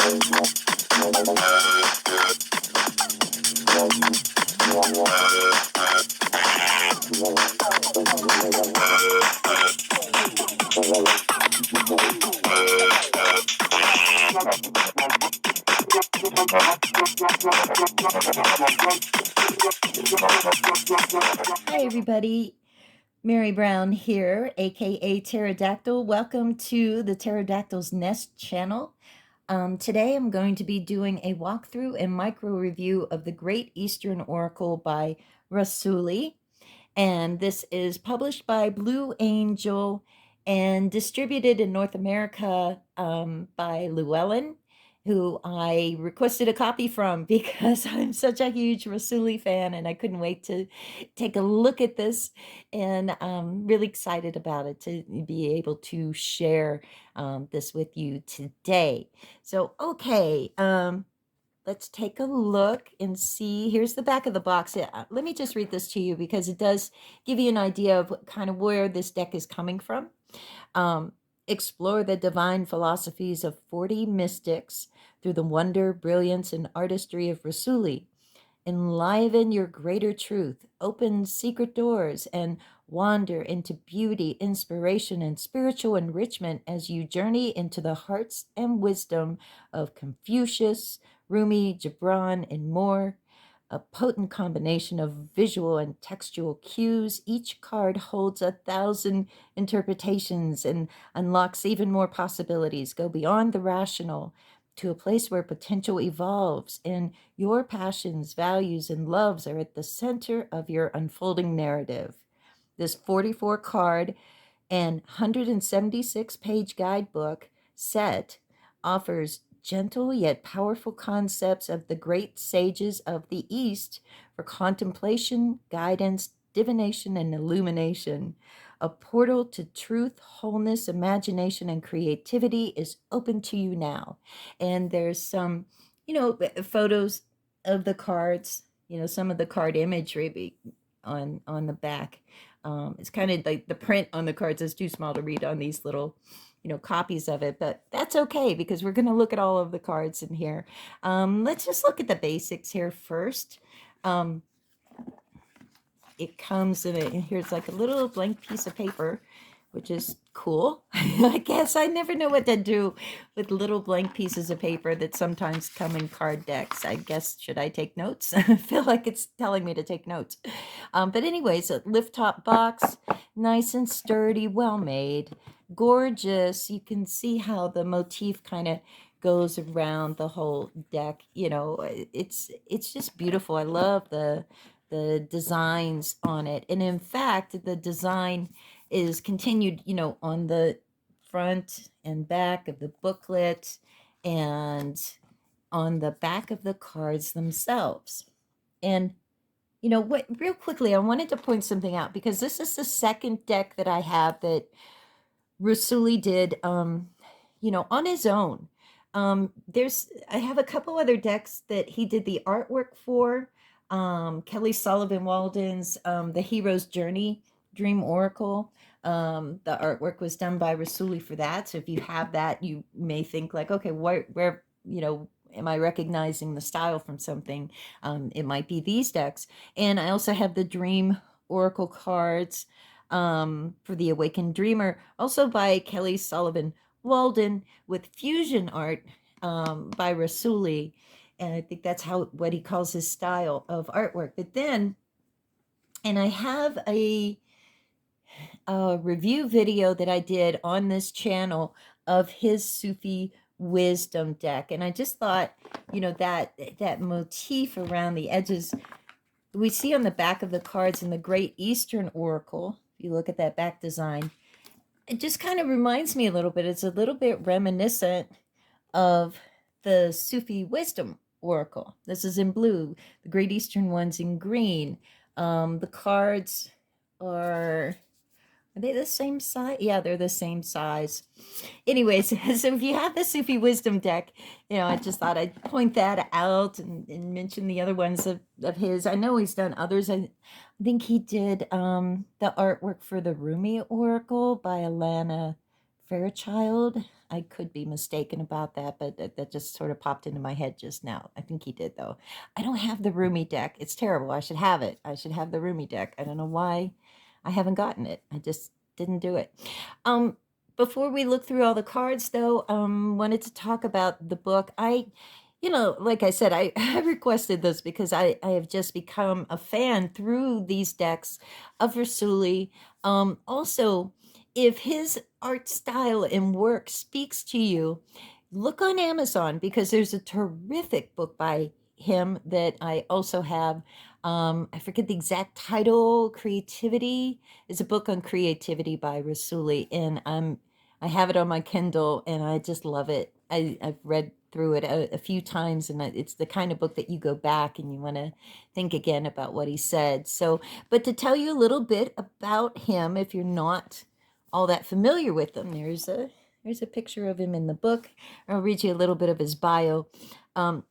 Hi, everybody. Mary Brown here, aka Pterodactyl. Welcome to the Pterodactyl's Nest channel. Today I'm going to be doing a walkthrough and micro review of the Great Eastern Oracle by Rassouli. And this is published by Blue Angel and distributed in North America by Llewellyn, who I requested a copy from because I'm such a huge Rassouli fan and I couldn't wait to take a look at this, and I'm really excited about it to be able to share this with you today. So, okay, let's take a look and see. Here's the back of the box. Let me just read this to you because it does give you an idea of kind of where this deck is coming from. Explore the divine philosophies of 40 mystics through the wonder, brilliance, and artistry of Rassouli. Enliven your greater truth, open secret doors, and wander into beauty, inspiration, and spiritual enrichment as you journey into the hearts and wisdom of Confucius, Rumi, Gibran, and more. A potent combination of visual and textual cues. Each card holds 1,000 interpretations and unlocks even more possibilities. Go beyond the rational to a place where potential evolves and your passions, values, and loves are at the center of your unfolding narrative. This 44 card and 176 page guidebook set offers gentle yet powerful concepts of the great sages of the East for contemplation, guidance, divination, and illumination. A portal to truth, wholeness, imagination, and creativity is open to you now. And there's some, photos of the cards, some of the card imagery on the back. It's kind of like the print on the cards is too small to read on these little, copies of it, but that's okay because we're going to look at all of the cards in here. Let's just look at the basics here first. It comes in here's like a little blank piece of paper, which is cool. I guess I never know what to do with little blank pieces of paper that sometimes come in card decks. I guess, should I take notes? I feel like it's telling me to take notes. But anyways, a lift top box, nice and sturdy, well made, gorgeous. You can see how the motif kind of goes around the whole deck. It's just beautiful. I love the designs on it. And in fact, the design is continued, on the front and back of the booklet and on the back of the cards themselves. And what, real quickly, I wanted to point something out because this is the second deck that I have that Rassouli did, on his own. I have a couple other decks that he did the artwork for. Kelly Sullivan Walden's The Hero's Journey Dream Oracle. The artwork was done by Rassouli for that. So if you have that, you may think like, okay, where am I recognizing the style from something? It might be these decks. And I also have the Dream Oracle cards for the Awakened Dreamer, also by Kelly Sullivan Walden, with fusion art by Rassouli. And I think that's what he calls his style of artwork. But then, and I have a review video that I did on this channel of his Sufi wisdom deck. And I just thought, that motif around the edges we see on the back of the cards in the Great Eastern Oracle. If you look at that back design, it just kind of reminds me a little bit. It's a little bit reminiscent of the Sufi wisdom oracle. This is in blue. The Great Eastern one's in green. The cards are they the same size? Yeah, they're the same size. Anyways, so if you have the Sufi wisdom deck, I just thought I'd point that out and mention the other ones of his. I know he's done others. I think he did the artwork for the Rumi Oracle by Alana Fairchild. I could be mistaken about that, but that just sort of popped into my head just now. I think he did, though. I don't have the Rumi deck. It's terrible. I should have it. I should have the Rumi deck. I don't know why I haven't gotten it. I just didn't do it. Um, Before we look through all the cards, though, wanted to talk about the book. Like I said, I requested this because I have just become a fan through these decks of Rassouli. Also, if his art style and work speaks to you, look on Amazon because there's a terrific book by him that I also have. I forget the exact title. Creativity is a book on creativity by Rassouli, and I have it on my Kindle, and I just love it. I've read through it a few times, and it's the kind of book that you go back and you want to think again about what he said. So, but to tell you a little bit about him, if you're not all that familiar with him, there's a picture of him in the book. I'll read you a little bit of his bio. Um,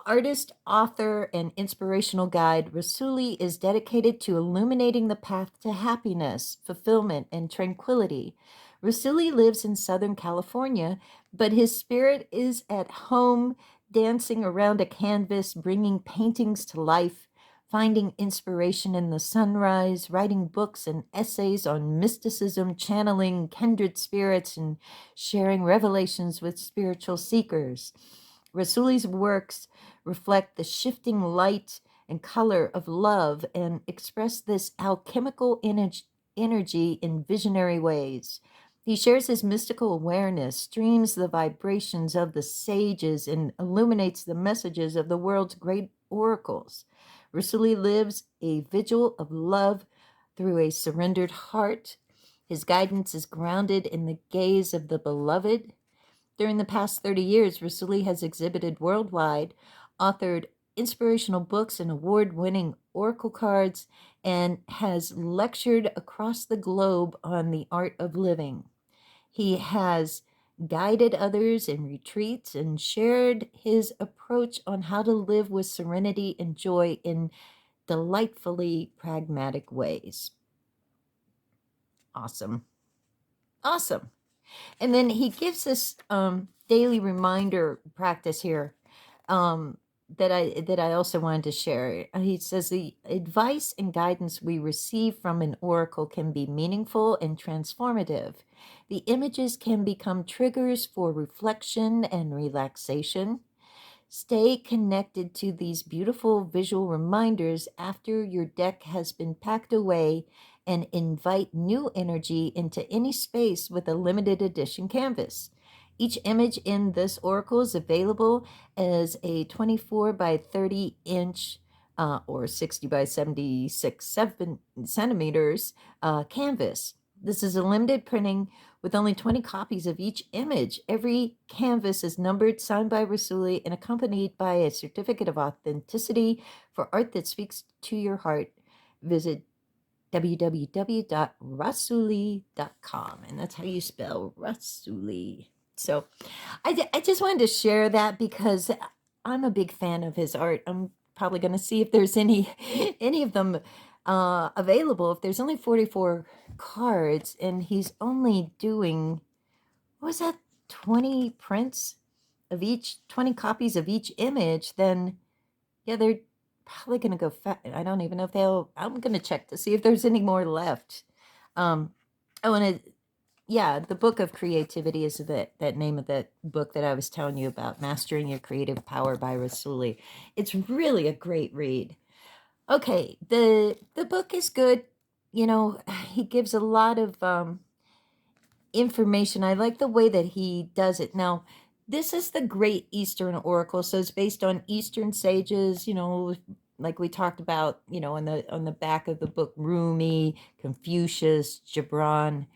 Artist, author, and inspirational guide, Rassouli is dedicated to illuminating the path to happiness, fulfillment, and tranquility. Rassouli lives in Southern California, but his spirit is at home, dancing around a canvas, bringing paintings to life, finding inspiration in the sunrise, writing books and essays on mysticism, channeling kindred spirits, and sharing revelations with spiritual seekers. Rassouli's works reflect the shifting light and color of love and express this alchemical energy in visionary ways. He shares his mystical awareness, streams the vibrations of the sages, and illuminates the messages of the world's great oracles. Rassouli lives a vigil of love through a surrendered heart. His guidance is grounded in the gaze of the beloved. During the past 30 years, Rassouli has exhibited worldwide, authored inspirational books and award-winning oracle cards, and has lectured across the globe on the art of living. He has guided others in retreats and shared his approach on how to live with serenity and joy in delightfully pragmatic ways. Awesome. Awesome. And then he gives this daily reminder practice here that I also wanted to share. He says the advice and guidance we receive from an oracle can be meaningful and transformative. The images can become triggers for reflection and relaxation. Stay connected to these beautiful visual reminders after your deck has been packed away and invite new energy into any space with a limited edition canvas. Each image in this oracle is available as a 24 by 30 inch or 60 by 76 centimeters canvas. This is a limited printing with only 20 copies of each image. Every canvas is numbered, signed by Rassouli, and accompanied by a certificate of authenticity for art that speaks to your heart. Visit www.rassouli.com, and that's how you spell Rassouli. So I just wanted to share that because I'm a big fan of his art. I'm probably going to see if there's any of them available. If there's only 44 cards and he's only doing, what was that, 20 prints of each, 20 copies of each image, then yeah, they're probably going to go I don't even know if I'm going to check to see if there's any more left. Oh, and yeah, the Book of Creativity is that name of that book that I was telling you about, Mastering Your Creative Power by Rassouli. It's really a great read. Okay, the book is good. You know, he gives a lot of information. I like the way that he does it. Now, this is the Great Eastern Oracle, so it's based on Eastern sages, like we talked about, on the back of the book, Rumi, Confucius, Gibran.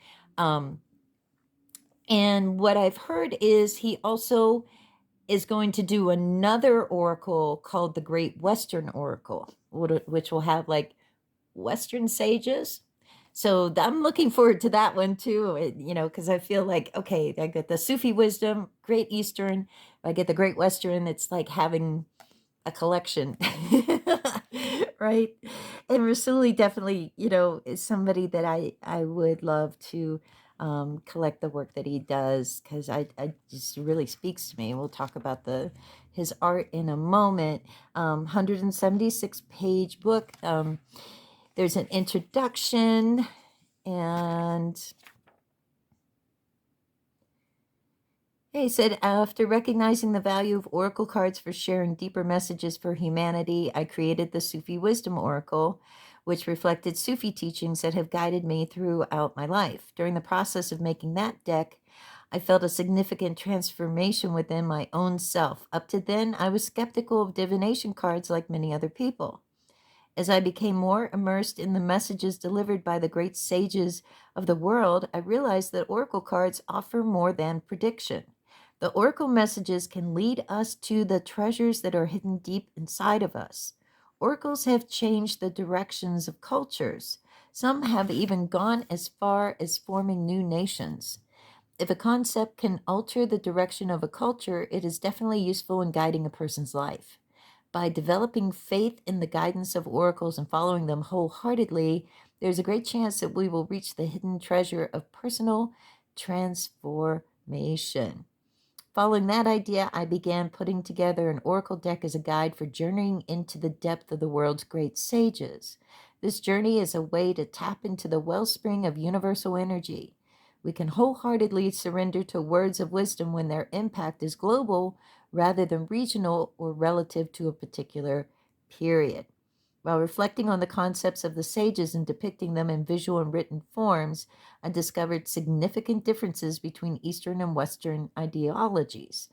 And what I've heard is he also is going to do another oracle called the Great Western Oracle, which will have like Western sages. So I'm looking forward to that one too, because I feel like, okay, I get the Sufi wisdom, Great Eastern. I get the Great Western. It's like having a collection, right? And Rassouli definitely, is somebody that I would love to collect the work that he does, because I just really speaks to me. We'll talk about his art in a moment. 176 page book. There's an introduction, and he said, after recognizing the value of oracle cards for sharing deeper messages for humanity, I created the Sufi Wisdom Oracle, which reflected Sufi teachings that have guided me throughout my life. During the process of making that deck, I felt a significant transformation within my own self. Up to then, I was skeptical of divination cards like many other people. As I became more immersed in the messages delivered by the great sages of the world, I realized that oracle cards offer more than prediction. The oracle messages can lead us to the treasures that are hidden deep inside of us. Oracles have changed the directions of cultures. Some have even gone as far as forming new nations. If a concept can alter the direction of a culture, it is definitely useful in guiding a person's life. By developing faith in the guidance of oracles and following them wholeheartedly, there's a great chance that we will reach the hidden treasure of personal transformation. Following that idea, I began putting together an oracle deck as a guide for journeying into the depth of the world's great sages. This journey is a way to tap into the wellspring of universal energy. We can wholeheartedly surrender to words of wisdom when their impact is global rather than regional or relative to a particular period. While reflecting on the concepts of the sages and depicting them in visual and written forms, I discovered significant differences between Eastern and Western ideologies.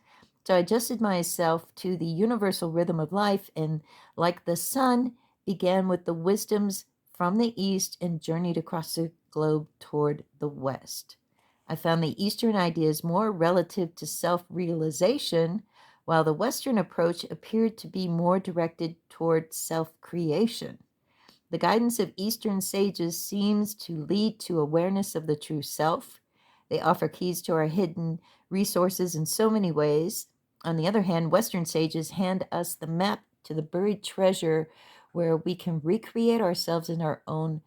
So I adjusted myself to the universal rhythm of life and, like the sun, began with the wisdoms from the East and journeyed across the globe toward the West. I found the Eastern ideas more relative to self-realization, while the Western approach appeared to be more directed toward self-creation. The guidance of Eastern sages seems to lead to awareness of the true self. They offer keys to our hidden resources in so many ways. On the other hand, Western sages hand us the map to the buried treasure where we can recreate ourselves in our own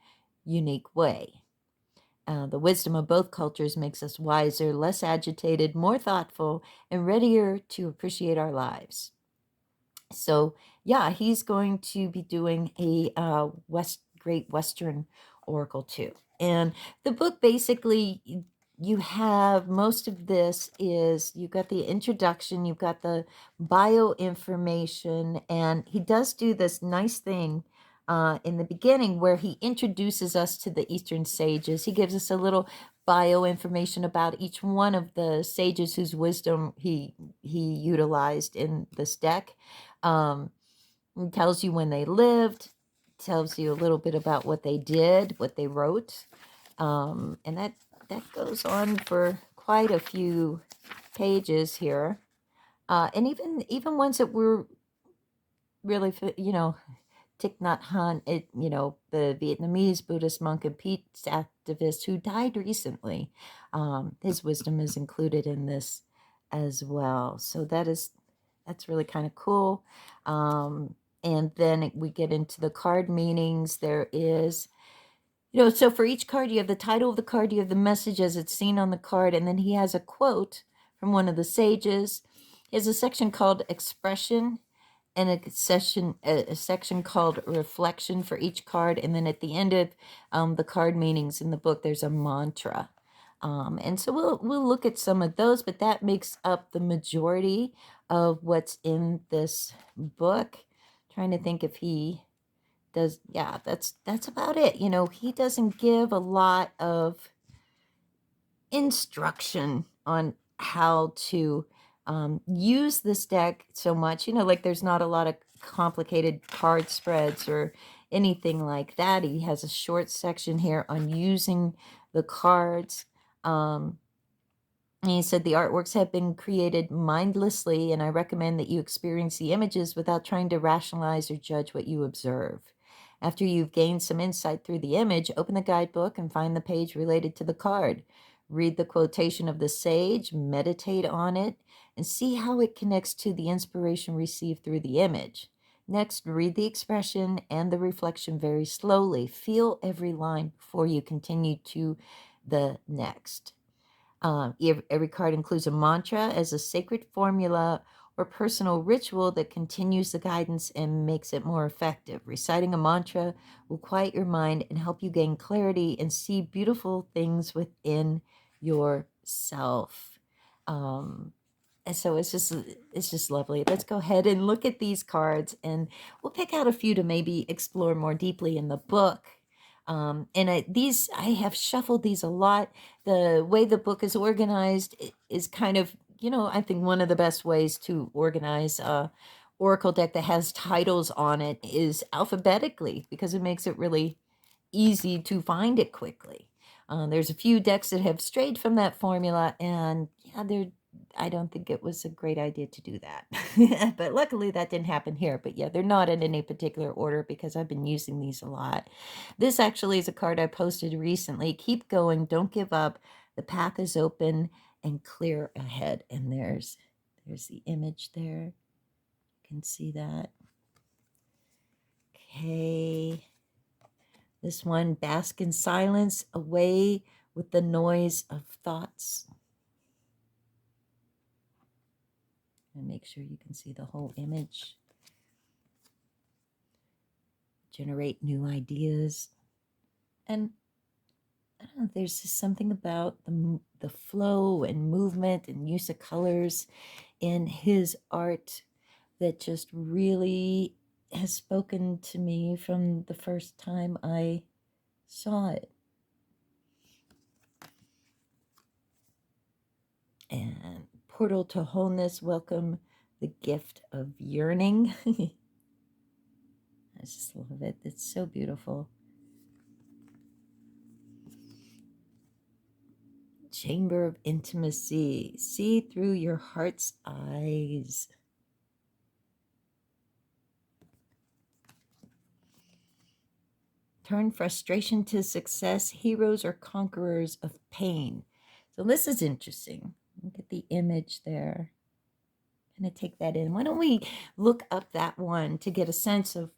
unique way. The wisdom of both cultures makes us wiser, less agitated, more thoughtful, and readier to appreciate our lives. So, yeah, he's going to be doing a Great Western Oracle too. And the book basically, you have most of this is you've got the introduction, you've got the bio information, and he does do this nice thing in the beginning where he introduces us to the Eastern sages. He gives us a little bio information about each one of the sages whose wisdom he utilized in this deck. It tells you when they lived, tells you a little bit about what they did, what they wrote, and that goes on for quite a few pages here, and even ones that were really, Thich Nhat Hanh, the Vietnamese Buddhist monk and peace activist who died recently. His wisdom is included in this as well. So that's really kind of cool. And then we get into the card meanings. There is, so for each card, you have the title of the card, you have the message as it's seen on the card, and then he has a quote from one of the sages. He has a section called Expression and a section called Reflection for each card. And then at the end of the card meanings in the book, there's a mantra. And so we'll look at some of those, but that makes up the majority of what's in this book. Trying to think if he does. Yeah, that's about it. He doesn't give a lot of instruction on how to use this deck so much. Like there's not a lot of complicated card spreads or anything like that. He has a short section here on using the cards. He said the artworks have been created mindlessly, and I recommend that you experience the images without trying to rationalize or judge what you observe. After you've gained some insight through the image, open the guidebook and find the page related to the card. Read the quotation of the sage, meditate on it, and see how it connects to the inspiration received through the image. Next, read the expression and the reflection very slowly. Feel every line before you continue to the next. Every card includes a mantra as a sacred formula or personal ritual that continues the guidance and makes it more effective. Reciting a mantra will quiet your mind and help you gain clarity and see beautiful things within yourself. And so it's just lovely. Let's go ahead and look at these cards, and we'll pick out a few to maybe explore more deeply in the book. I have shuffled these a lot. The way the book is organized is kind of, I think one of the best ways to organize a oracle deck that has titles on it is alphabetically, because it makes it really easy to find it quickly. There's a few decks that have strayed from that formula, and yeah, I don't think it was a great idea to do that. But luckily that didn't happen here. But yeah, they're not in any particular order because I've been using these a lot. This actually is a card I posted recently. Keep going, don't give up. The path is open and clear ahead. And there's the image there. You can see that. Okay. This one, bask in silence, away with the noise of thoughts. And make sure you can see the whole image. Generate new ideas. And I don't know, there's just something about the flow and movement and use of colors in his art that just really has spoken to me from the first time I saw it. And portal to wholeness, welcome the gift of yearning. I just love it. It's so beautiful. Chamber of intimacy. See through your heart's eyes. Turn frustration to success. Heroes are conquerors of pain. So this is interesting. Look at the image there. I'm going to take that in. Why don't we look up that one to get a sense of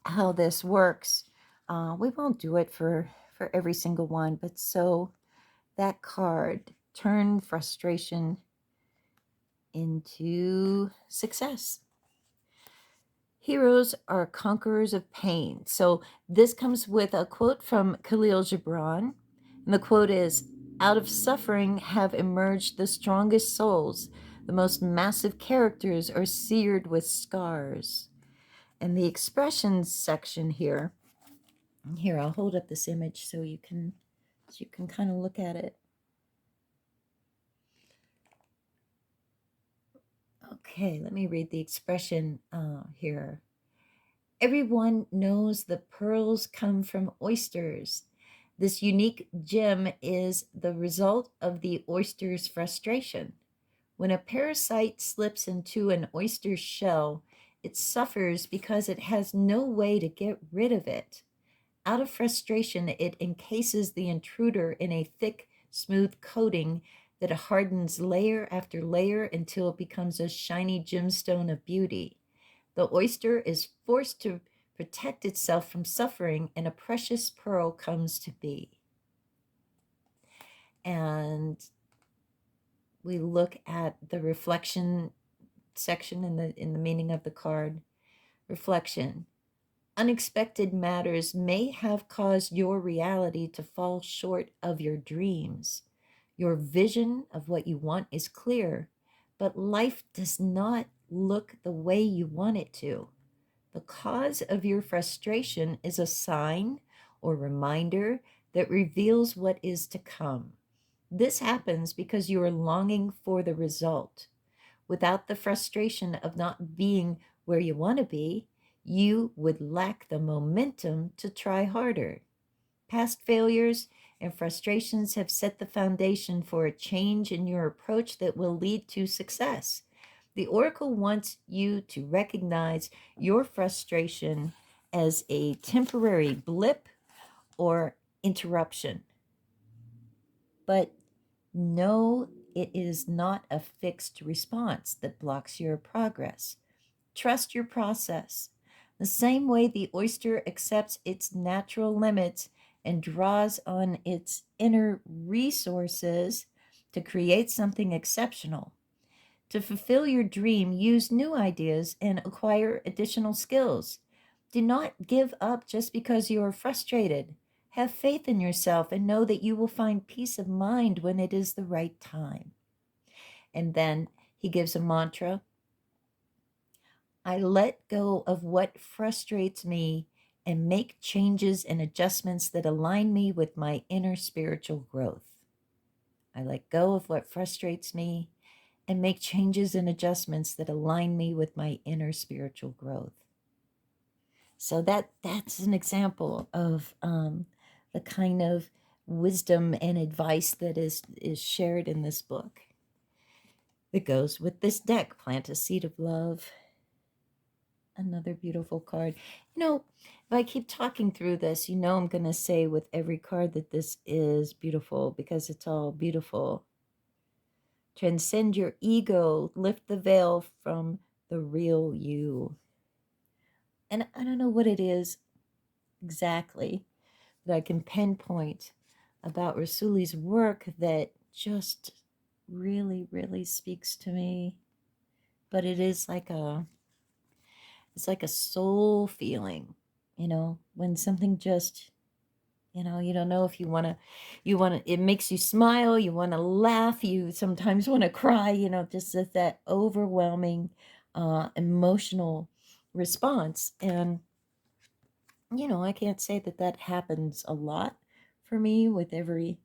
how this works? We won't do it for every single one, but so that card, turn frustration into success. Heroes are conquerors of pain. So this comes with a quote from Khalil Gibran. And the quote is, out of suffering have emerged the strongest souls. The most massive characters are seared with scars. And the expressions section here, I'll hold up this image so you can kind of look at it. Okay, let me read the expression here. Everyone knows the pearls come from oysters. This unique gem is the result of the oyster's frustration. When a parasite slips into an oyster's shell, it suffers because it has no way to get rid of it. Out of frustration, it encases the intruder in a thick, smooth coating that hardens layer after layer until it becomes a shiny gemstone of beauty. The oyster is forced to protect itself from suffering, and a precious pearl comes to be. And we look at the reflection section in the meaning of the card. Reflection. Unexpected matters may have caused your reality to fall short of your dreams. Your vision of what you want is clear, but life does not look the way you want it to. The cause of your frustration is a sign or reminder that reveals what is to come. This happens because you are longing for the result. Without the frustration of not being where you want to be, you would lack the momentum to try harder. Past failures and frustrations have set the foundation for a change in your approach that will lead to success. The Oracle wants you to recognize your frustration as a temporary blip or interruption. But know it is not a fixed response that blocks your progress. Trust your process. The same way the oyster accepts its natural limits and draws on its inner resources to create something exceptional. To fulfill your dream, use new ideas and acquire additional skills. Do not give up just because you are frustrated. Have faith in yourself and know that you will find peace of mind when it is the right time. And then he gives a mantra: I let go of what frustrates me and make changes and adjustments that align me with my inner spiritual growth. I let go of what frustrates me and make changes and adjustments that align me with my inner spiritual growth. So that's an example of the kind of wisdom and advice that is shared in this book. It goes with this deck: plant a seed of love. Another beautiful card. If I keep talking through this, I'm going to say with every card that this is beautiful, because it's all beautiful. Transcend your ego, lift the veil from the real you. And I don't know what it is exactly that I can pinpoint about Rassouli's work that just really, really speaks to me. But it is it's like a soul feeling, when something just, you don't know if it makes you smile, you want to laugh, you sometimes want to cry, just that overwhelming emotional response. And, I can't say that happens a lot for me with every,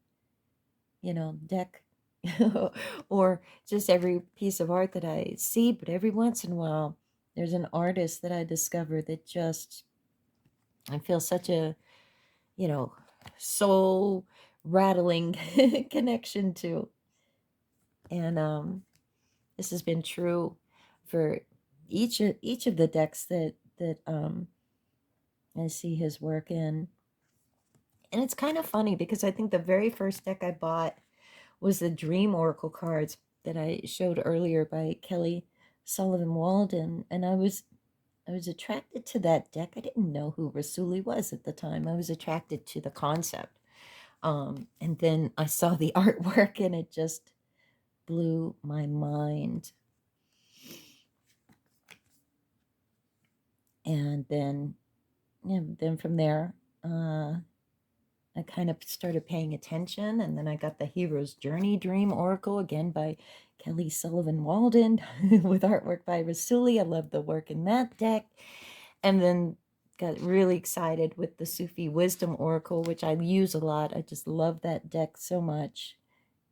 deck or just every piece of art that I see, but every once in a while, there's an artist that I discover that just, I feel such a, soul rattling connection to. And this has been true for each of the decks that I see his work in. And it's kind of funny because I think the very first deck I bought was the Dream Oracle cards that I showed earlier by Kelly Sullivan Walden, and I was attracted to that deck. I didn't know who Rassouli was at the time. I was attracted to the concept. And then I saw the artwork and it just blew my mind. And then from there, I kind of started paying attention, and then I got the Hero's Journey Dream Oracle, again by Kelly Sullivan Walden, with artwork by Rassouli. I love the work in that deck. And then got really excited with the Sufi Wisdom Oracle, which I use a lot. I just love that deck so much.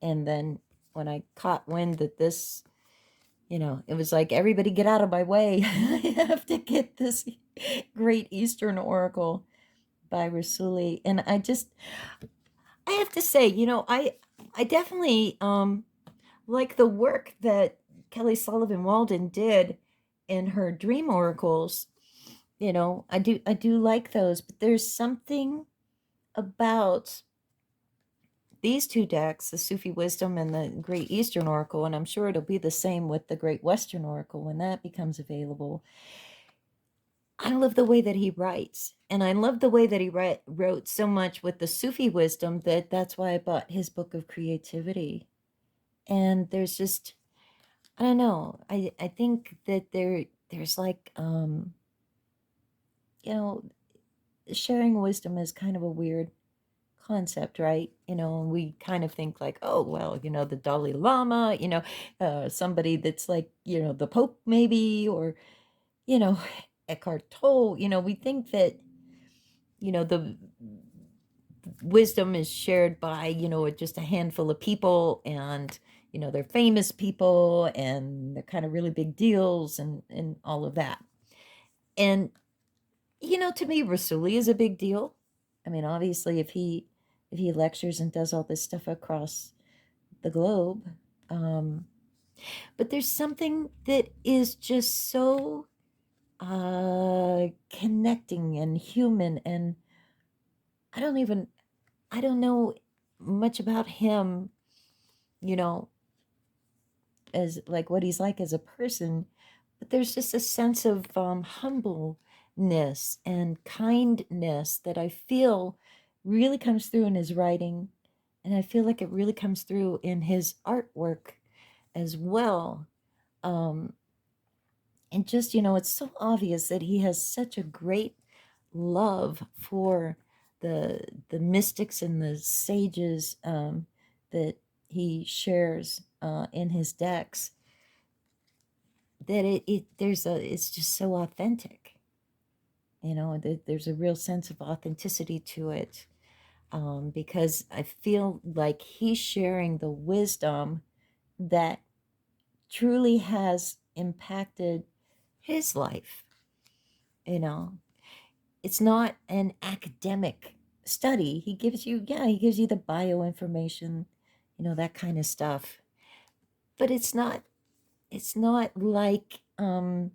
And then when I caught wind that this, it was like, everybody get out of my way. I have to get this Great Eastern Oracle by Rassouli. And I have to say, I definitely like the work that Kelly Sullivan Walden did in her Dream Oracles. I do like those, but there's something about these two decks, the Sufi Wisdom and the Great Eastern Oracle, and I'm sure it'll be the same with the Great Western Oracle when that becomes available. I love the way that he writes, and I love the way that he wrote so much with the Sufi Wisdom that's why I bought his book of creativity. And there's just, I don't know, I think that there's like, sharing wisdom is kind of a weird concept, right? We kind of think like, oh, well, the Dalai Lama, somebody that's like, the Pope maybe, or, Eckhart Tolle, we think that, the wisdom is shared by, just a handful of people, and, they're famous people, and they're kind of really big deals, and all of that. And, to me, Rassouli is a big deal. I mean, obviously, if he lectures and does all this stuff across the globe, but there's something that is just so connecting and human, and I don't know much about him, as like what he's like as a person, but there's just a sense of humbleness and kindness that I feel really comes through in his writing, and I feel like it really comes through in his artwork as well. Um, and just, it's so obvious that he has such a great love for the mystics and the sages that he shares in his decks, that it's just so authentic. There's a real sense of authenticity to it, because I feel like he's sharing the wisdom that truly has impacted his life. You know, it's not an academic study. He gives you the bio information, that kind of stuff. But it's not like, I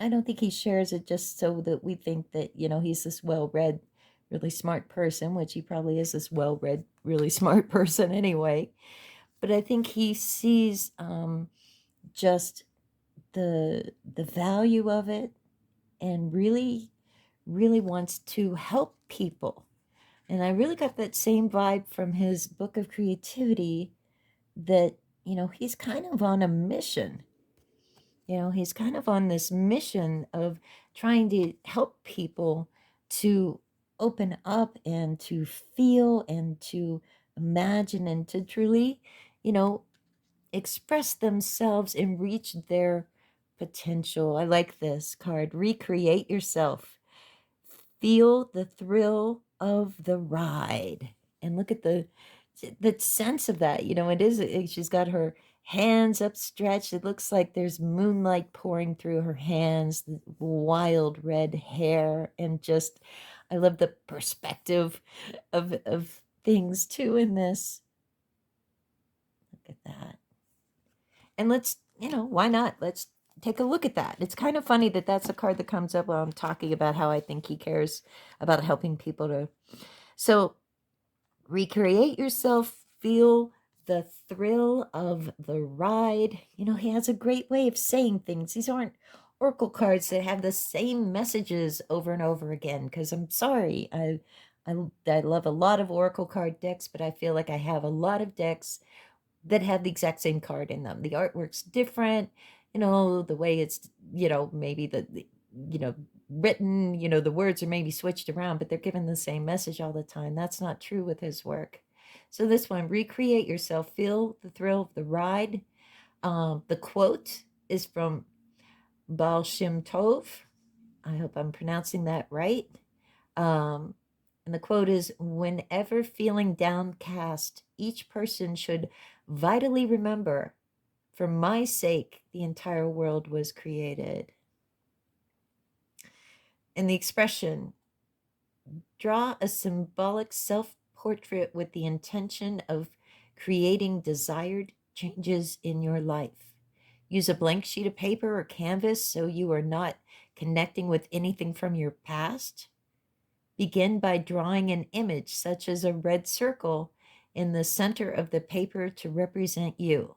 don't think he shares it just so that we think that, he's this well-read, really smart person, which he probably is, this well-read, really smart person anyway. But I think he sees just the value of it, and really, really wants to help people. And I really got that same vibe from his book of creativity, that, he's kind of on a mission. He's kind of on this mission of trying to help people to open up and to feel and to imagine and to truly, you know, express themselves and reach their potential. I like this card. Recreate yourself. Feel the thrill of the ride. And look at the sense of that. She's got her hands upstretched. It looks like there's moonlight pouring through her hands, the wild red hair, and just, I love the perspective of things too in this. Look at that. And why not? Let's take a look at that. It's kind of funny that that's a card that comes up while I'm talking about how I think he cares about helping people to. So, recreate yourself, feel the thrill of the ride. He has a great way of saying things. These aren't oracle cards that have the same messages over and over again, because I'm sorry. I love a lot of oracle card decks, but I feel like I have a lot of decks that have the exact same card in them. The artwork's different, the way it's, maybe you know, written, the words are maybe switched around, but they're given the same message all the time. That's not true with his work. So this one, recreate yourself, feel the thrill of the ride. The quote is from Baal Shem Tov. I hope I'm pronouncing that right. Um, and the quote is, whenever feeling downcast, each person should vitally remember, for my sake, the entire world was created. And the expression, draw a symbolic self-portrait with the intention of creating desired changes in your life. Use a blank sheet of paper or canvas so you are not connecting with anything from your past. Begin by drawing an image, such as a red circle, in the center of the paper to represent you.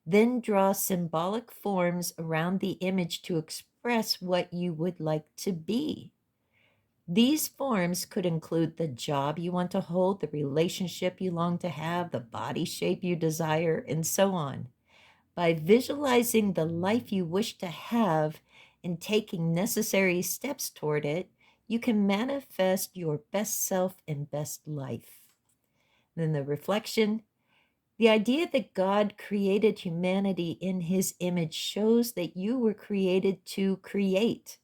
Then draw symbolic forms around the image to express what you would like to be. These forms could include the job you want to hold, the relationship you long to have, the body shape you desire, and so on. By visualizing the life you wish to have and taking necessary steps toward it, you can manifest your best self and best life. Then the reflection, the idea that God created humanity in his image shows that you were created to create.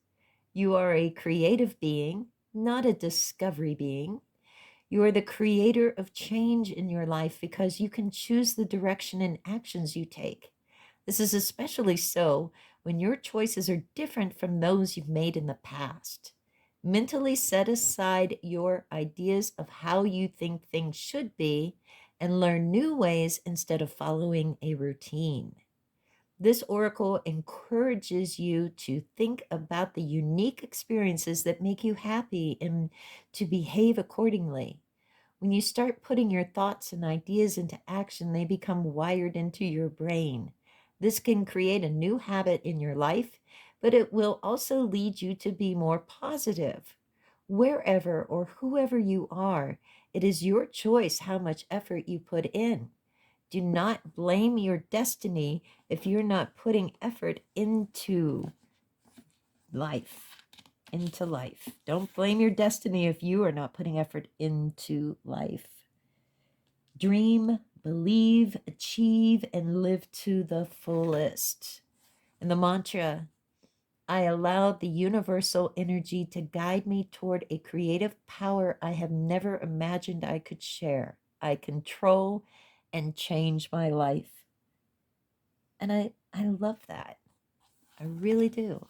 You are a creative being, not a discovery being. You are the creator of change in your life because you can choose the direction and actions you take. This is especially so when your choices are different from those you've made in the past. Mentally set aside your ideas of how you think things should be and learn new ways instead of following a routine. This oracle encourages you to think about the unique experiences that make you happy and to behave accordingly. When you start putting your thoughts and ideas into action, they become wired into your brain. This can create a new habit in your life, but it will also lead you to be more positive. wherever or whoever you are, it is your choice how much effort you put in. Do not blame your destiny if you're not putting effort into life. Into life. Don't blame your destiny if you are not putting effort into life. Dream, believe, achieve, and live to the fullest. And the mantra, I allow the universal energy to guide me toward a creative power I have never imagined I could share. I control and change my life. And I love that. I really do.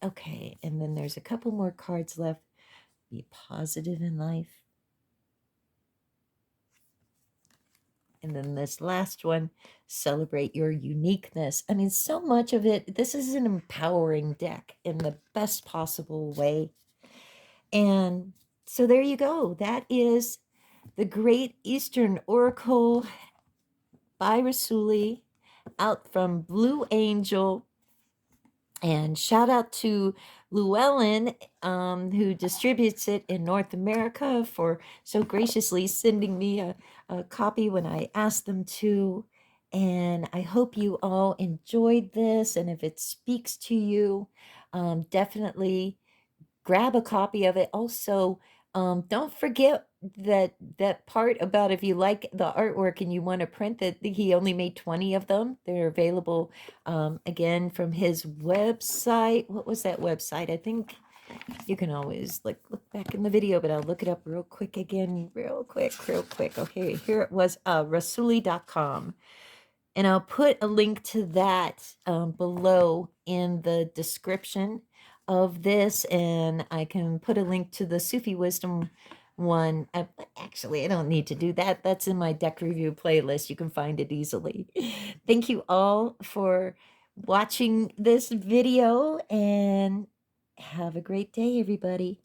Okay, and then there's a couple more cards left. Be positive in life. And then this last one, celebrate your uniqueness. I mean, so much of it, this is an empowering deck in the best possible way. And so there you go. That is the Great Eastern Oracle by Rassouli, out from Blue Angel. And shout out to Llewellyn, who distributes it in North America, for so graciously sending me a copy when I asked them to. And I hope you all enjoyed this. And if it speaks to you, definitely grab a copy of it. Also, don't forget that part about if you like the artwork and you want to print that he only made 20 of them. They're available again from his website. What was that website? I think you can always look back in the video, but I'll look it up real quick again, real quick. Okay, here it was, Rassouli.com. And I'll put a link to that below in the description of this. And I can put a link to the Sufi Wisdom one. Actually, I don't need to do that. That's in my deck review playlist. You can find it easily. Thank you all for watching this video, and have a great day, everybody.